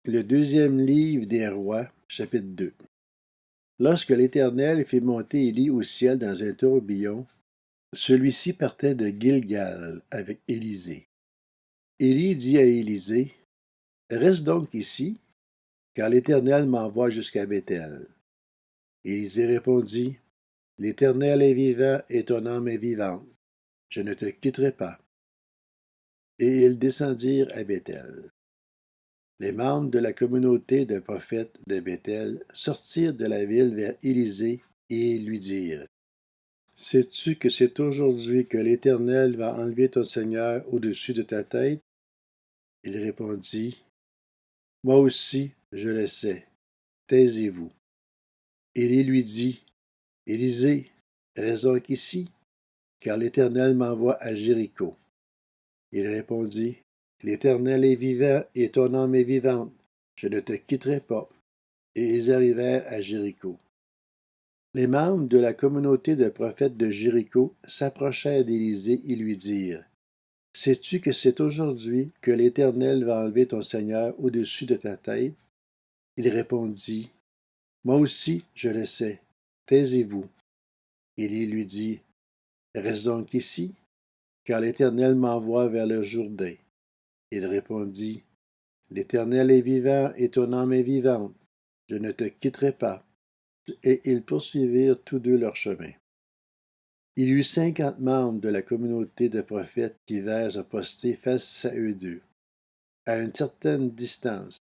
Le deuxième livre des Rois, chapitre 2. Lorsque l'Éternel fit monter Élie au ciel dans un tourbillon, celui-ci partait de Gilgal avec Élisée. Élie dit à Élisée, « Reste donc ici, car l'Éternel m'envoie jusqu'à Béthel. » Élisée répondit, « L'Éternel est vivant et ton âme est vivante. Je ne te quitterai pas. » Et ils descendirent à Béthel. Les membres de la communauté de prophètes de Béthel sortirent de la ville vers Élisée et lui dirent, « Sais-tu que c'est aujourd'hui que l'Éternel va enlever ton Seigneur au-dessus de ta tête? » Il répondit, « Moi aussi, je le sais. Taisez-vous. » Élie lui dit, « Élisée, reste donc ici, car l'Éternel m'envoie à Jéricho. » Il répondit, « L'Éternel est vivant et ton âme est vivante. Je ne te quitterai pas. » Et ils arrivèrent à Jéricho. Les membres de la communauté de prophètes de Jéricho s'approchèrent d'Élisée et lui dirent, « Sais-tu que c'est aujourd'hui que l'Éternel va enlever ton Seigneur au-dessus de ta tête? » Il répondit, « Moi aussi, je le sais. Taisez-vous. » Élie lui dit, « Reste donc ici, car l'Éternel m'envoie vers le Jourdain. » Il répondit, « L'Éternel est vivant et ton âme est vivante. Je ne te quitterai pas. » Et ils poursuivirent tous deux leur chemin. Il y eut 50 membres de la communauté de prophètes qui vinrent se poster face à eux deux, à une certaine distance.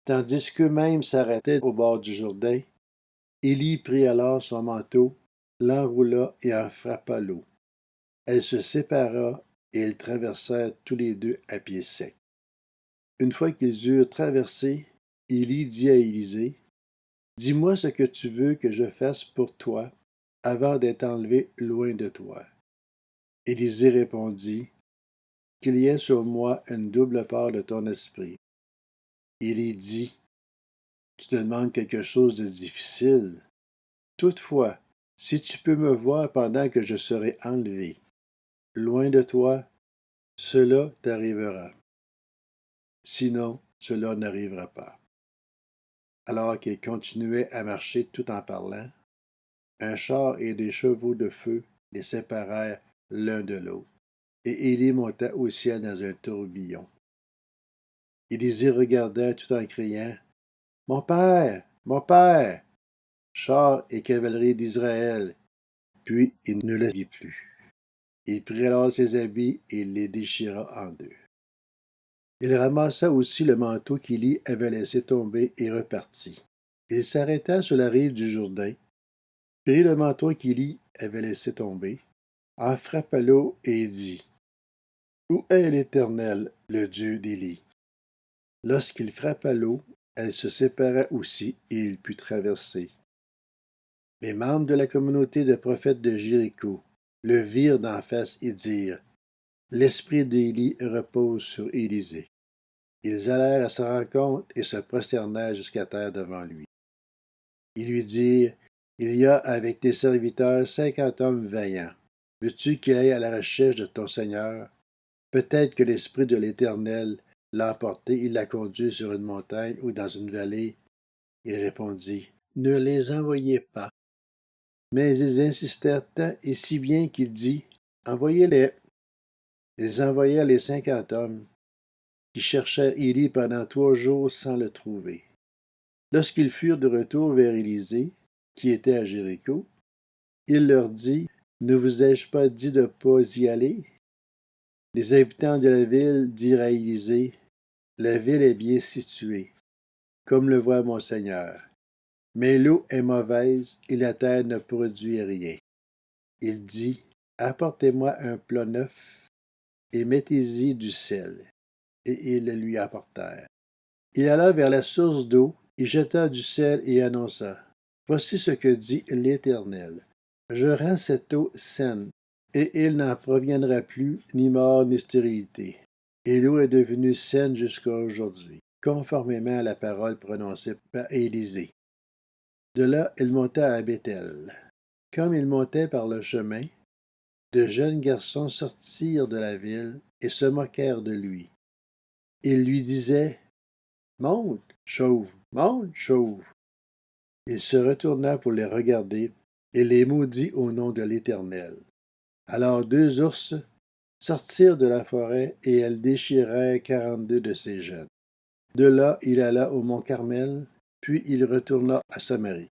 Tandis qu'eux-mêmes s'arrêtaient au bord du Jourdain, Élie prit alors son manteau, l'enroula et en frappa l'eau. Elle se sépara et ils traversèrent tous les deux à pied sec. Une fois qu'ils eurent traversé, Élie dit à Élisée, « Dis-moi ce que tu veux que je fasse pour toi avant d'être enlevé loin de toi. » Élisée répondit, « Qu'il y ait sur moi une double part de ton esprit. » Élie dit, « Tu te demandes quelque chose de difficile. Toutefois, si tu peux me voir pendant que je serai enlevé, loin de toi, cela t'arrivera. Sinon, cela n'arrivera pas. » Alors qu'ils continuaient à marcher tout en parlant, un char et des chevaux de feu les séparèrent l'un de l'autre, et Élie monta au ciel dans un tourbillon. Élisée regarda tout en criant, « Mon père! Mon père! Chars et cavalerie d'Israël! » Puis il ne le vit plus. Il prit alors ses habits et les déchira en deux. Il ramassa aussi le manteau qu'Élie avait laissé tomber et repartit. Il s'arrêta sur la rive du Jourdain, prit le manteau qu'Élie avait laissé tomber, en frappa l'eau et dit, « Où est l'Éternel, le Dieu d'Élie? » Lorsqu'il frappa l'eau, elle se sépara aussi et il put traverser. Les membres de la communauté des prophètes de Jéricho le virent d'en face et dirent, « L'esprit d'Élie repose sur Élisée. » Ils allèrent à sa rencontre et se prosternèrent jusqu'à terre devant lui. Ils lui dirent, « Il y a avec tes serviteurs 50 hommes vaillants. Veux-tu qu'ils aillent à la recherche de ton Seigneur? Peut-être que l'Esprit de l'Éternel l'a emporté et l'a conduit sur une montagne ou dans une vallée. » Il répondit, « Ne les envoyez pas. » Mais ils insistèrent tant et si bien qu'il dit, « Envoyez-les. » Ils envoyèrent les 50 hommes, qui cherchèrent Élie pendant 3 jours sans le trouver. Lorsqu'ils furent de retour vers Élisée, qui était à Jéricho, il leur dit, « Ne vous ai-je pas dit de ne pas y aller? » Les habitants de la ville dirent à Élisée, « La ville est bien située, comme le voit mon Seigneur, mais l'eau est mauvaise et la terre ne produit rien. » Il dit, « Apportez-moi un plat neuf et mettez-y du sel. » Et ils le lui apportèrent. Il alla vers la source d'eau, y jeta du sel et annonça, « Voici ce que dit l'Éternel. Je rends cette eau saine, et il n'en proviendra plus ni mort ni stérilité. » Et l'eau est devenue saine jusqu'à aujourd'hui, conformément à la parole prononcée par Élisée. De là, il monta à Béthel. Comme il montait par le chemin, de jeunes garçons sortirent de la ville et se moquèrent de lui. Ils lui disaient, Monte, chauve, monte, chauve. Il se retourna pour les regarder et les maudit au nom de l'Éternel. Alors 2 ours sortirent de la forêt et elles déchirèrent 42 de ses jeunes. De là, il alla au mont Carmel, puis il retourna à Samarie.